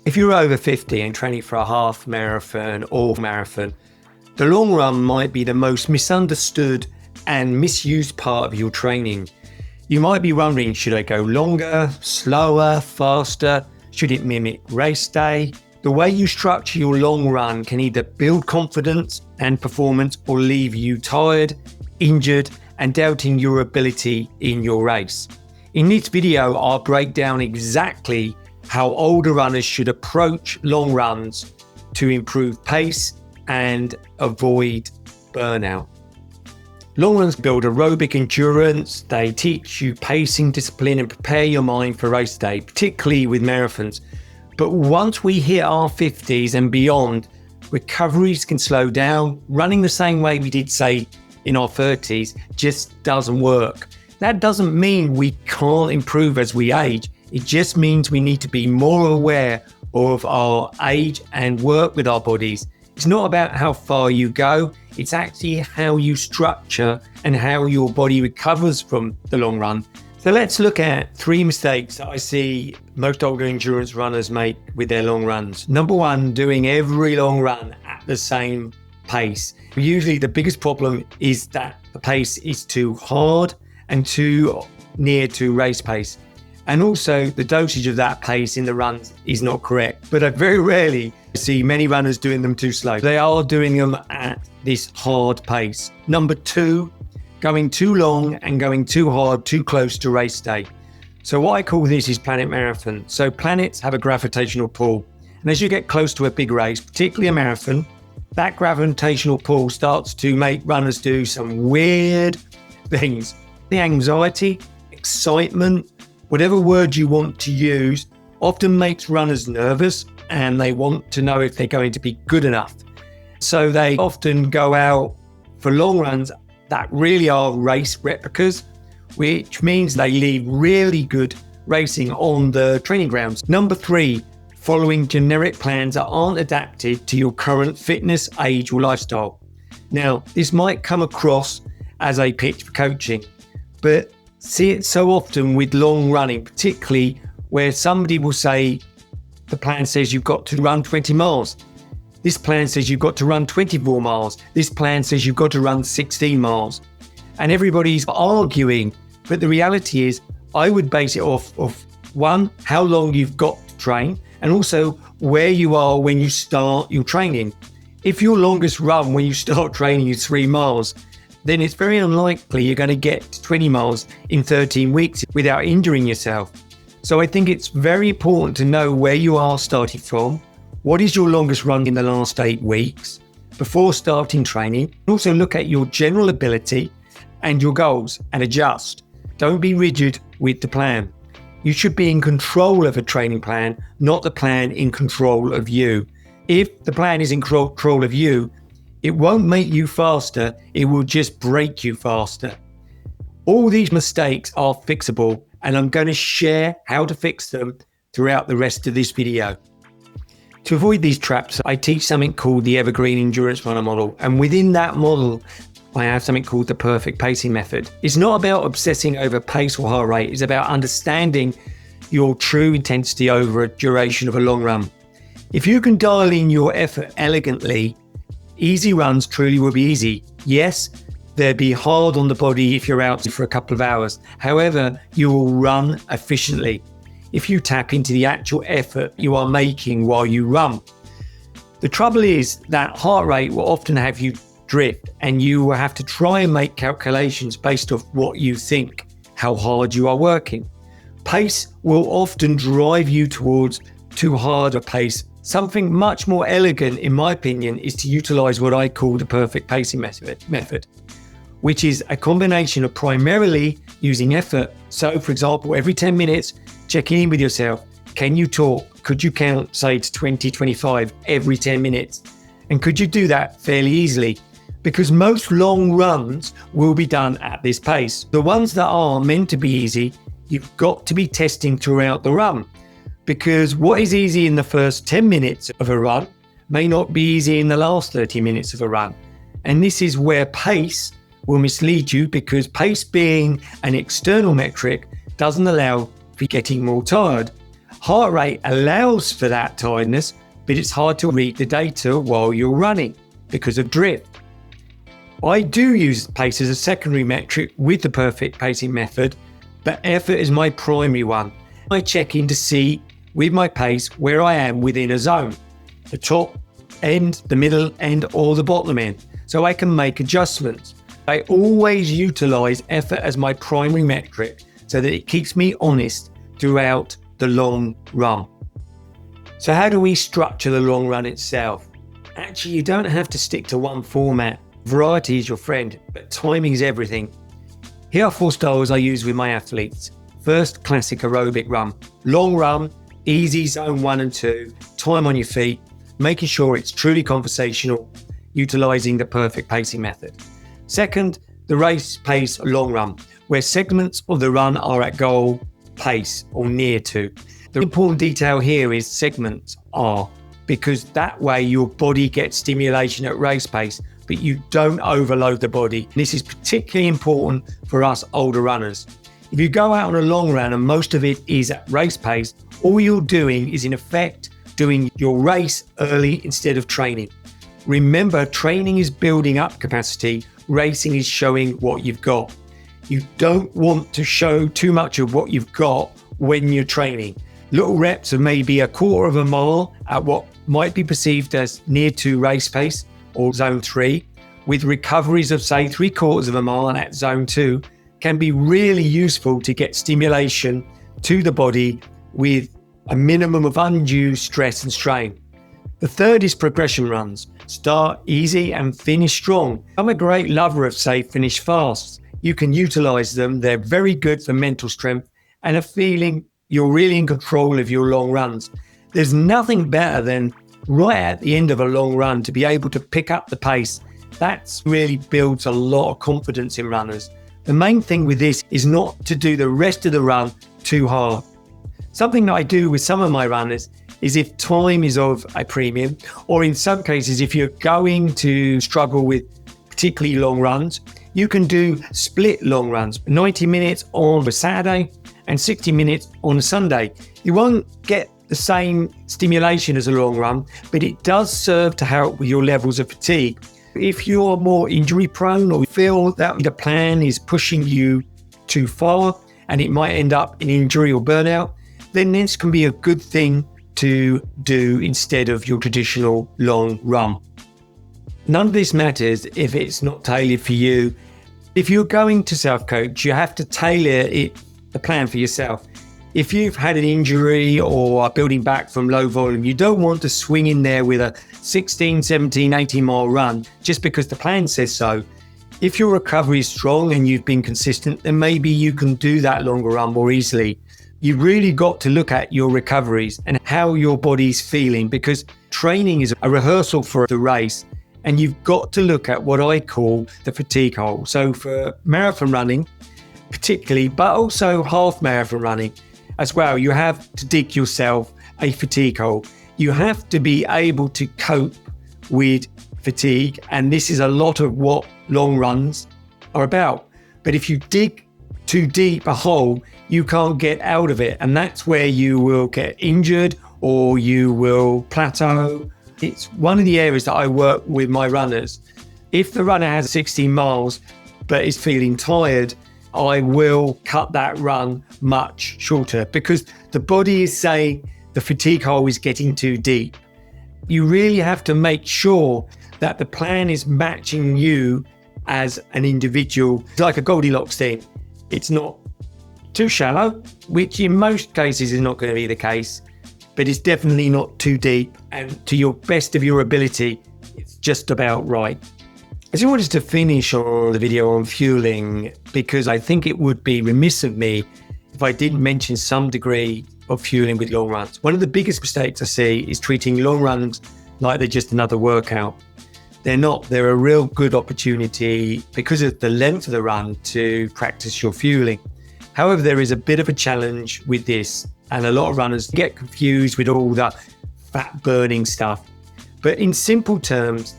If you're over 50 and training for a half marathon or marathon, the long run might be the most misunderstood and misused part of your training. You might be wondering, should I go longer, slower, faster? Should it mimic race day? The way you structure your long run can either build confidence and performance or leave you tired, injured, and doubting your ability in your race. In this video, I'll break down exactly how older runners should approach long runs to improve pace and avoid burnout. Long runs build aerobic endurance, they teach you pacing discipline and prepare your mind for race day, particularly with marathons. But once we hit our 50s and beyond, recoveries can slow down. Running the same way we did, say, in our 30s just doesn't work. That doesn't mean we can't improve as we age. It just means we need to be more aware of our age and work with our bodies. It's not about how far you go, it's actually how you structure and how your body recovers from the long run. So let's look at 3 mistakes that I see most older endurance runners make with their long runs. Number 1, doing every long run at the same pace. Usually the biggest problem is that the pace is too hard and too near to race pace. And also the dosage of that pace in the runs is not correct. But I very rarely see many runners doing them too slow. They are doing them at this hard pace. Number 2, going too long and going too hard, too close to race day. So what I call this is planet marathon. So planets have a gravitational pull. And as you get close to a big race, particularly a marathon, that gravitational pull starts to make runners do some weird things. The anxiety, excitement, whatever word you want to use, often makes runners nervous and they want to know if they're going to be good enough. So they often go out for long runs that really are race replicas, which means they leave really good racing on the training grounds. Number 3, following generic plans that aren't adapted to your current fitness, age, or lifestyle. Now, this might come across as a pitch for coaching, but see it so often with long running, particularly where somebody will say, the plan says you've got to run 20 miles. This plan says you've got to run 24 miles. This plan says you've got to run 16 miles. And everybody's arguing. But the reality is, I would base it off of 1, how long you've got to train, and also where you are when you start your training. If your longest run when you start training is 3 miles, then it's very unlikely you're going to get to 20 miles in 13 weeks without injuring yourself. So I think it's very important to know where you are starting from. What is your longest run in the last 8 weeks before starting training? Also look at your general ability and your goals and adjust. Don't be rigid with the plan. You should be in control of a training plan, not the plan in control of you. If the plan is in control of you, it won't make you faster, it will just break you faster. All these mistakes are fixable, and I'm going to share how to fix them throughout the rest of this video. To avoid these traps, I teach something called the Evergreen Endurance Runner model, and within that model, I have something called the perfect pacing method. It's not about obsessing over pace or heart rate, it's about understanding your true intensity over a duration of a long run. If you can dial in your effort elegantly, easy runs truly will be easy. Yes, they'll be hard on the body if you're out for a couple of hours. However, you will run efficiently if you tap into the actual effort you are making while you run. The trouble is that heart rate will often have you drift, and you will have to try and make calculations based off what you think, how hard you are working. Pace will often drive you towards too hard a pace. Something much more elegant, in my opinion, is to utilize what I call the perfect pacing method, which is a combination of primarily using effort. So, for example, every 10 minutes, checking in with yourself. Can you talk? Could you count, say, to 20, 25 every 10 minutes? And could you do that fairly easily? Because most long runs will be done at this pace. The ones that are meant to be easy, you've got to be testing throughout the run. Because what is easy in the first 10 minutes of a run may not be easy in the last 30 minutes of a run. And this is where pace will mislead you, because pace being an external metric doesn't allow for getting more tired. Heart rate allows for that tiredness, but it's hard to read the data while you're running because of drift. I do use pace as a secondary metric with the perfect pacing method, but effort is my primary one. I check in to see with my pace where I am within a zone, the top end, the middle end, or the bottom end, so I can make adjustments. I always utilize effort as my primary metric so that it keeps me honest throughout the long run. So how do we structure the long run itself? Actually, you don't have to stick to one format. Variety is your friend, but timing is everything. Here are 4 styles I use with my athletes. First, classic aerobic run. Long run, easy zone 1 and 2, time on your feet, making sure it's truly conversational, utilizing the perfect pacing method. Second, the race pace long run, where segments of the run are at goal pace or near to. The important detail here is segments are, because that way your body gets stimulation at race pace, but you don't overload the body. This is particularly important for us older runners. If you go out on a long run and most of it is at race pace, all you're doing is in effect doing your race early instead of training. Remember, training is building up capacity, racing is showing what you've got. You don't want to show too much of what you've got when you're training. Little reps of maybe a quarter of a mile at what might be perceived as near to race pace or zone 3, with recoveries of say 3/4 of a mile at zone 2, can be really useful to get stimulation to the body with a minimum of undue stress and strain. The third is progression runs. Start easy and finish strong. I'm a great lover of say finish fast. You can utilize them. They're very good for mental strength and a feeling you're really in control of your long runs. There's nothing better than right at the end of a long run to be able to pick up the pace. That really builds a lot of confidence in runners. The main thing with this is not to do the rest of the run too hard. Something that I do with some of my runners is if time is of a premium, or in some cases, if you're going to struggle with particularly long runs, you can do split long runs, 90 minutes on a Saturday and 60 minutes on a Sunday. You won't get the same stimulation as a long run, but it does serve to help with your levels of fatigue. If you're more injury prone or feel that the plan is pushing you too far and it might end up in injury or burnout, then this can be a good thing to do instead of your traditional long run. None of this matters if it's not tailored for you. If you're going to self-coach, you have to tailor the plan for yourself. If you've had an injury or are building back from low volume, you don't want to swing in there with a 16, 17, 18 mile run just because the plan says so. If your recovery is strong and you've been consistent, then maybe you can do that longer run more easily. You've really got to look at your recoveries and how your body's feeling, because training is a rehearsal for the race, and you've got to look at what I call the fatigue hole. So for marathon running particularly, but also half marathon running as well, you have to dig yourself a fatigue hole. You have to be able to cope with fatigue, and this is a lot of what long runs are about. But if you dig too deep a hole, you can't get out of it, and that's where you will get injured or you will plateau. It's one of the areas that I work with my runners. If the runner has 16 miles but is feeling tired, I will cut that run much shorter because the body is saying the fatigue hole is getting too deep. You really have to make sure that the plan is matching you as an individual. It's like a Goldilocks thing. It's not too shallow, which in most cases is not going to be the case, but it's definitely not too deep, and to your best of your ability, it's just about right. I just wanted to finish on the video on fueling because I think it would be remiss of me if I didn't mention some degree of fueling with long runs. One of the biggest mistakes I see is treating long runs like they're just another workout. They're not. They're a real good opportunity because of the length of the run to practice your fueling. However, there is a bit of a challenge with this, and a lot of runners get confused with all the fat burning stuff. But in simple terms,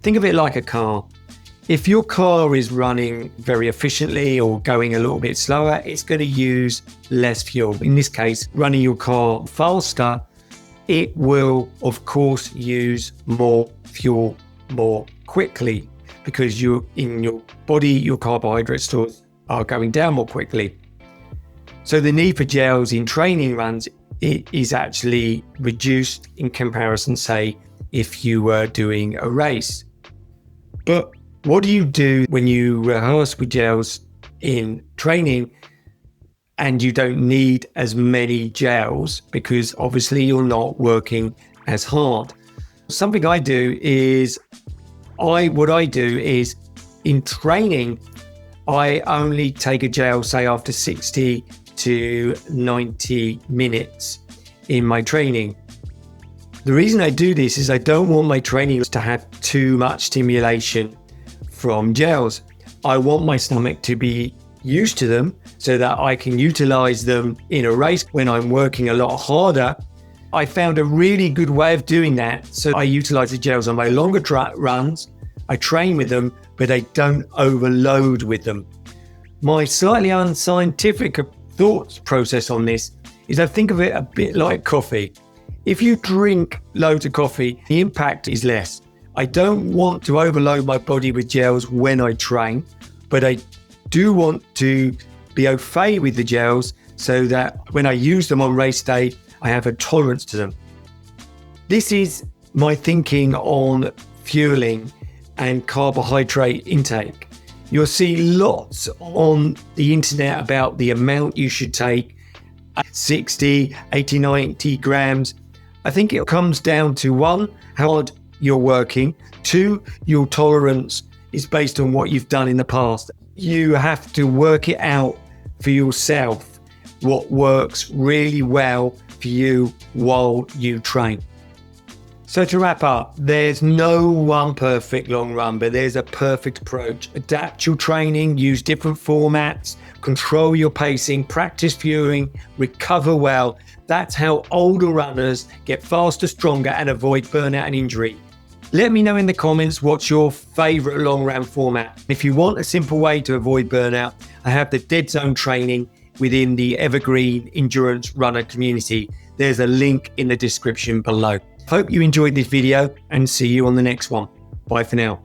think of it like a car. If your car is running very efficiently or going a little bit slower, it's going to use less fuel. In this case, running your car faster, it will, of course, use more fuel more quickly because in your body, your carbohydrate stores are going down more quickly. So the need for gels in training runs, it is actually reduced in comparison, say, if you were doing a race. But what do you do when you rehearse with gels in training and you don't need as many gels because obviously you're not working as hard? Something I do is, in training, I only take a gel, say after 60 to 90 minutes in my training. The reason I do this is I don't want my training to have too much stimulation from gels. I want my stomach to be used to them so that I can utilize them in a race when I'm working a lot harder. I found a really good way of doing that. So I utilize the gels on my longer runs. I train with them, but I don't overload with them. My slightly unscientific thought process on this is I think of it a bit like coffee. If you drink loads of coffee, the impact is less. I don't want to overload my body with gels when I train, but I do want to be au fait with the gels so that when I use them on race day, I have a tolerance to them. This is my thinking on fueling and carbohydrate intake. You'll see lots on the internet about the amount you should take, 60, 80, 90 grams. I think it comes down to 1, how hard you're working. 2, your tolerance is based on what you've done in the past. You have to work it out for yourself, what works really well for you while you train. So to wrap up, there's no one perfect long run, but there's a perfect approach. Adapt your training, use different formats, control your pacing, practice fueling, recover well. That's how older runners get faster, stronger, and avoid burnout and injury. Let me know in the comments what's your favorite long run format. If you want a simple way to avoid burnout, I have the Dead Zone training within the Evergreen Endurance Runner community. There's a link in the description below. Hope you enjoyed this video and see you on the next one. Bye for now.